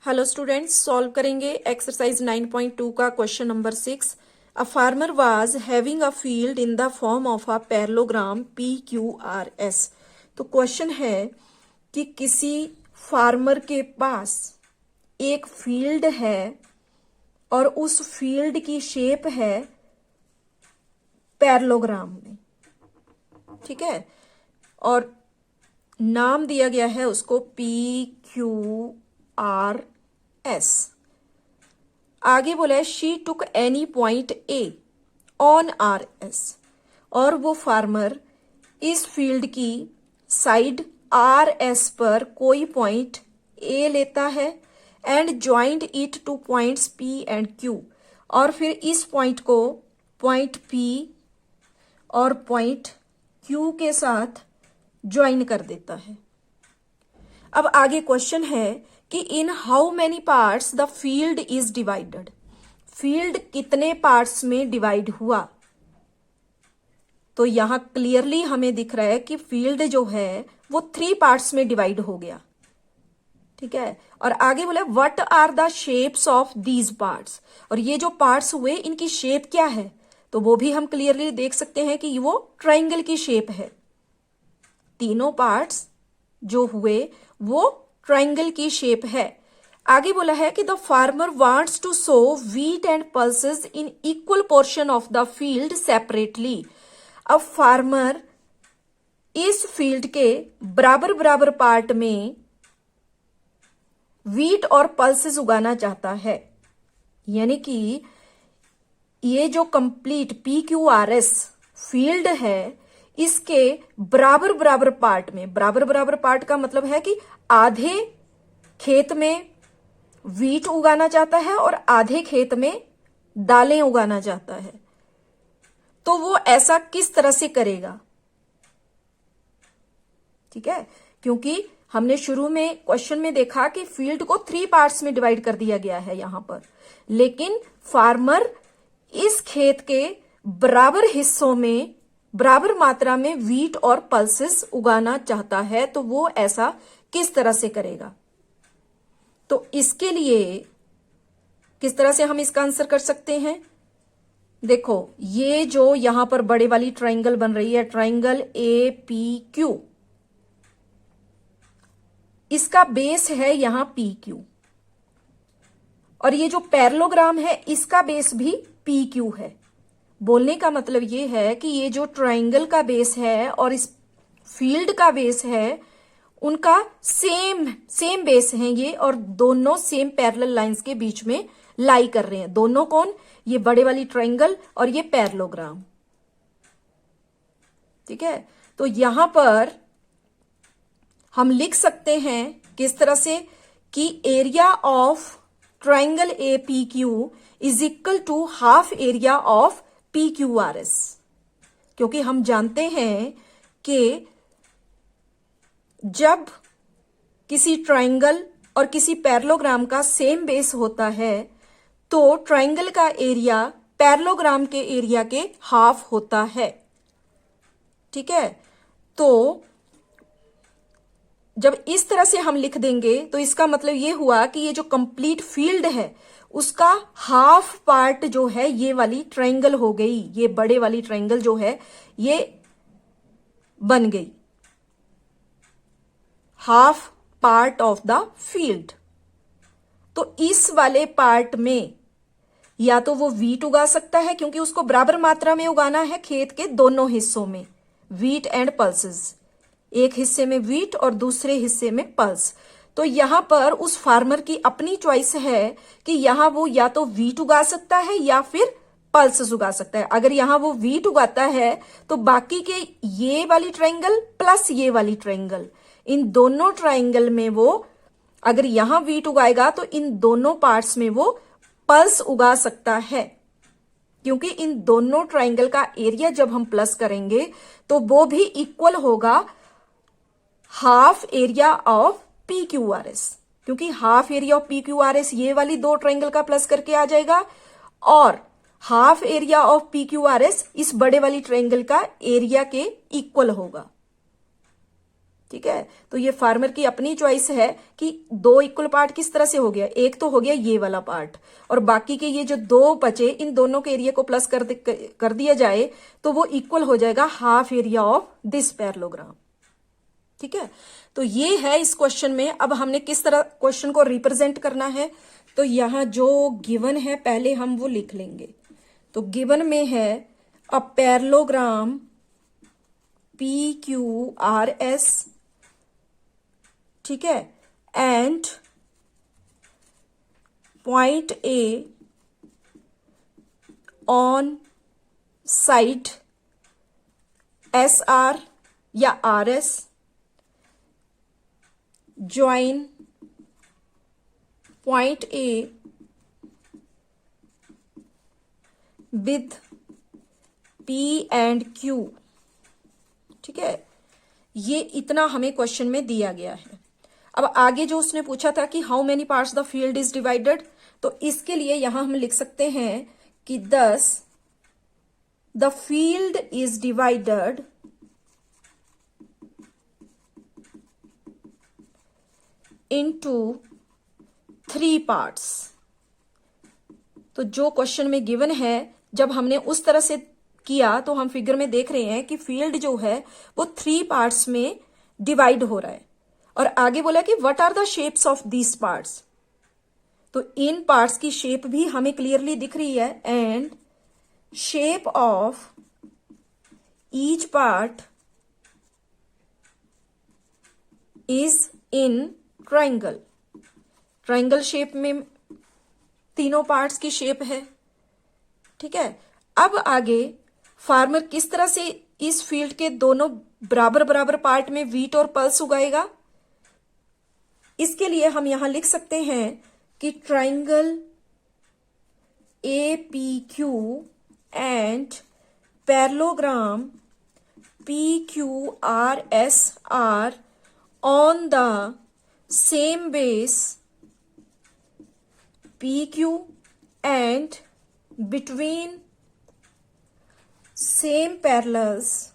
Hello students, solve करेंगे exercise 9.2 का question number 6। A farmer was having a field in the form of a parallelogram PQRS। तो question है कि किसी farmer के पास एक फील्ड है और उस फील्ड की शेप है पैरेललोग्राम में, ठीक है, और नाम दिया गया है उसको PQRS। आगे बोला है she took any point A on RS, और वो फार्मर इस फील्ड की साइड RS पर कोई पॉइंट ए लेता है and joint it two points P and Q, और फिर इस पॉइंट को पॉइंट P और पॉइंट Q के साथ ज्वाइन कर देता है। अब आगे क्वेश्चन है कि in how many parts the field is divided. Field कितने पार्ट्स में डिवाइड हुआ? तो यहां क्लियरली हमें दिख रहा है कि फील्ड जो है वो 3 पार्ट्स में डिवाइड हो गया, ठीक है। और आगे बोला what are the shapes of these parts, और ये जो पार्ट्स हुए इनकी शेप क्या है? तो वो भी हम क्लियरली देख सकते हैं कि वो ट्राइंगल की शेप है। तीनों पार्ट्स जो हुए वो ट्राइंगल की शेप है। आगे बोला है कि the farmer wants to sow wheat and pulses in equal portion of the field separately. अब फार्मर इस फील्ड के बराबर बराबर पार्ट में व्हीट और पल्सेस उगाना चाहता है, यानी कि ये जो कंप्लीट PQRS फील्ड है इसके बराबर बराबर पार्ट में, बराबर बराबर पार्ट का मतलब है कि आधे खेत में व्हीट उगाना चाहता है और आधे खेत में दालें उगाना चाहता है। तो वो ऐसा किस तरह से करेगा? ठीक है, क्योंकि हमने शुरू में क्वेश्चन में देखा कि फील्ड को 3 पार्ट्स में डिवाइड कर दिया गया है यहां पर, लेकिन फार्मर इस खेत के बराबर हिस्सों में बराबर मात्रा में व्हीट और पल्सेस उगाना चाहता है। तो वो ऐसा किस तरह से करेगा? तो इसके लिए किस तरह से हम इसका आंसर कर सकते हैं? देखो, ये जो यहां पर बड़े वाली ट्राइंगल बन रही है, ट्राइंगल APQ, इसका बेस है यहां PQ, और ये जो पैरेललोग्राम है इसका बेस भी PQ है। बोलने का मतलब ये है कि ये जो ट्राइंगल का बेस है और इस फील्ड का बेस है उनका सेम बेस है ये, और दोनों सेम पैरेलल लाइंस के बीच में लाई कर रहे हैं। दोनों कौन? ये बड़े वाली ट्राइंगल और ये पैरेललोग्राम, ठीक है। तो यहां पर हम लिख सकते हैं किस तरह से कि area of triangle APQ is equal to half area of PQRS, क्योंकि हम जानते हैं कि जब किसी ट्राइंगल और किसी पैरेललोग्राम का सेम बेस होता है तो ट्राइंगल का एरिया पैरेललोग्राम के एरिया के हाफ होता है, ठीक है। तो जब इस तरह से हम लिख देंगे तो इसका मतलब ये हुआ कि ये जो कंप्लीट फील्ड है उसका हाफ पार्ट जो है ये वाली ट्राइंगल हो गई, ये बड़े वाली ट्राइंगल जो है ये बन गई half part of the field. तो इस वाले पार्ट में या तो वो व्हीट उगा सकता है, क्योंकि उसको बराबर मात्रा में उगाना है खेत के दोनों हिस्सों में, व्हीट एंड पल्सेस, एक हिस्से में व्हीट और दूसरे हिस्से में पल्स। तो यहां पर उस फार्मर की अपनी चॉइस है कि यहां वो या तो व्हीट उगा सकता है या फिर पल्सेस उगा सकता है। अगर यहां वो व्हीट उगाता है तो बाकी के ये वाली ट्राइंगल प्लस ये वाली ट्राइंगल, इन दोनों ट्राइंगल में वो अगर यहां व्हीट उगाएगा तो इन दोनों पार्ट्स में वो पल्स उगा सकता है, क्योंकि इन दोनों ट्राइंगल का एरिया जब हम प्लस करेंगे तो वो भी इक्वल होगा हाफ एरिया ऑफ PQRS, क्योंकि हाफ एरिया ऑफ PQRS ये वाली दो ट्राइंगल का प्लस करके आ जाएगा, और हाफ एरिया ऑफ PQRS इस बड़े वाली ट्राइंगल का एरिया के इक्वल होगा। ठीक है, तो ये फार्मर की अपनी चॉइस है कि दो इक्वल पार्ट किस तरह से हो गया, एक तो हो गया ये वाला पार्ट और बाकी के ये जो दो बचे इन दोनों के एरिया को प्लस कर दिया जाए तो वो इक्वल हो जाएगा half area of this parallelogram. ठीक है, तो ये है इस क्वेश्चन में। अब हमने किस तरह क्वेश्चन को रिप्रेजेंट करना है, तो यहां जो गिवन है पहले हम वो लिख लेंगे। तो गिवन में है अ पैरेललोग्राम PQRS, ठीक है, and point A on side SR या RS join point A with P and Q। ठीक है, ये इतना हमें क्वेश्चन में दिया गया है। अब आगे जो उसने पूछा था कि how many parts the field is divided, तो इसके लिए यहां हम लिख सकते हैं कि thus the field is divided into 3 parts. तो जो क्वेश्चन में गिवन है जब हमने उस तरह से किया तो हम फिगर में देख रहे हैं कि फील्ड जो है वो 3 पार्ट्स में डिवाइड हो रहा है। और आगे बोला कि what are the shapes of these parts, तो इन पार्ट्स की शेप भी हमें क्लियरली दिख रही है। And shape of each part is in triangle. Triangle shape में तीनों पार्ट्स की शेप है। ठीक है, अब आगे फार्मर किस तरह से इस फील्ड के दोनों बराबर बराबर पार्ट में वीट और पल्स उगाएगा, इसके लिए हम यहां लिख सकते हैं कि triangle APQ and parallelogram PQRS are on the same base PQ and between same parallels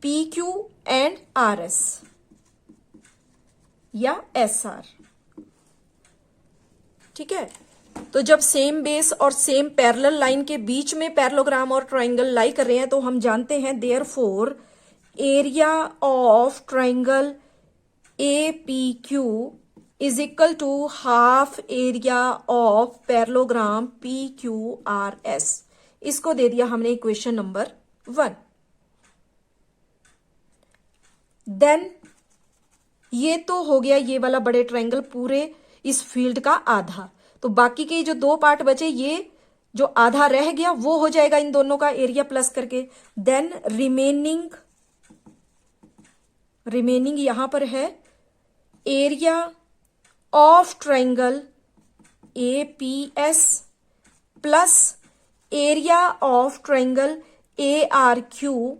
PQ and RS या SR। ठीक है, तो जब सेम बेस और सेम पैरेलल लाइन के बीच में पैरेललोग्राम और ट्राइंगल लाई कर रहे हैं तो हम जानते हैं therefore area of triangle APQ is equal to half area of parallelogram PQRS। इसको दे दिया हमने इक्वेशन नंबर 1। देन ये तो हो गया ये वाला बड़े ट्राइंगल पूरे इस फील्ड का आधा, तो बाकी के जो 2 पार्ट बचे ये जो आधा रह गया वो हो जाएगा इन दोनों का एरिया प्लस करके। देन रिमेनिंग यहां पर है area of triangle APS plus area of triangle ARQ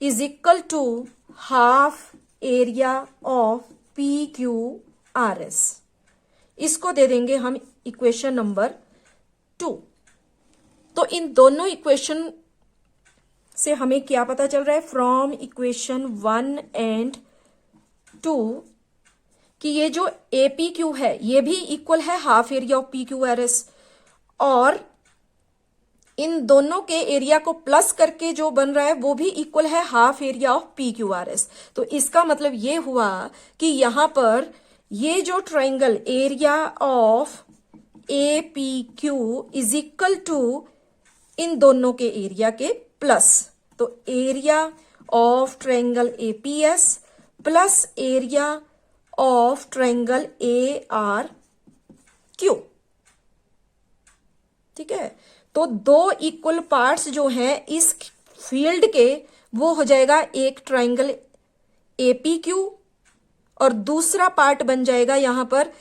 is equal to half area of PQRS। इसको दे देंगे हम इक्वेशन नंबर 2। तो इन दोनों इक्वेशन से हमें क्या पता चल रहा है फ्रॉम इक्वेशन 1 एंड 2 कि ये जो APQ है ये भी इक्वल है हाफ एरिया ऑफ PQRS और इन दोनों के एरिया को प्लस करके जो बन रहा है वो भी इक्वल है हाफ एरिया ऑफ PQRS। तो इसका मतलब ये हुआ कि यहां पर ये जो triangle area of APQ is equal to इन दोनों के एरिया के प्लस, तो area of triangle APS plus area of triangle ARQ। ठीक है, तो 2 इक्वल पार्ट्स जो हैं इस फील्ड के वो हो जाएगा एक ट्रायंगल APQ और दूसरा पार्ट बन जाएगा यहां पर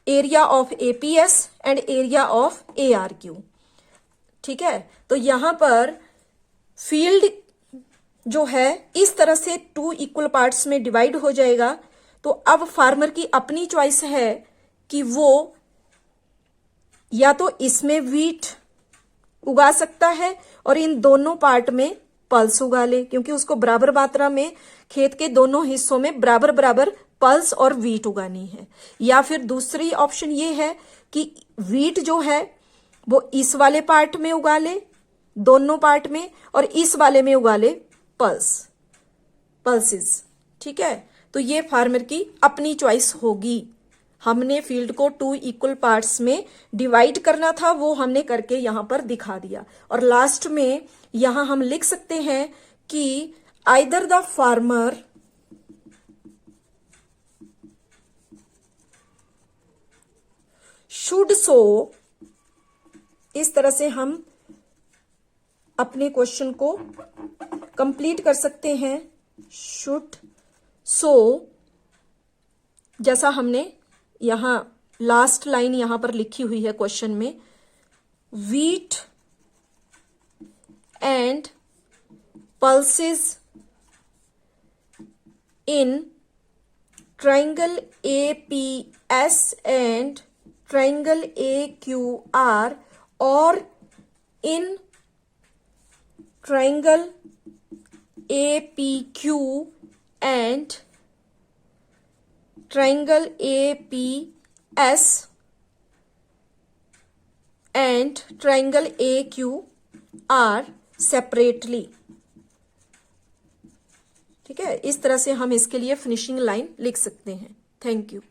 area of APS and area of ARQ। ठीक है, तो यहां पर फील्ड जो है इस तरह से 2 इक्वल पार्ट्स में डिवाइड हो जाएगा। तो अब फार्मर की अपनी चॉइस है कि वो या तो इसमें वीट उगा सकता है और इन दोनों पार्ट में पल्स उगा ले, क्योंकि उसको बराबर मात्रा में खेत के दोनों हिस्सों में बराबर बराबर पल्स और वीट उगानी है। या फिर दूसरी ऑप्शन ये है कि वीट जो है वो इस वाले पार्ट में उगा ले, दोनों पार्ट में, और इस वाले में उगा ले पल्सेस। ठीक है, तो ये फार्मर की अपनी चॉइस होगी। हमने फील्ड को 2 इक्वल पार्ट्स में डिवाइड करना था, वो हमने करके यहां पर दिखा दिया। और लास्ट में यहां हम लिख सकते हैं कि either the farmer should so, इस तरह से हम अपने क्वेश्चन को कंप्लीट कर सकते हैं। शुड सो, जैसा हमने यहां लास्ट लाइन यहां पर लिखी हुई है क्वेश्चन में, wheat and pulses in triangle APS and triangle AQR और in triangle APQ and triangle APS and triangle AQR separately। ठीक है, इस तरह से हम इसके लिए फिनिशिंग लाइन लिख सकते हैं। Thank you.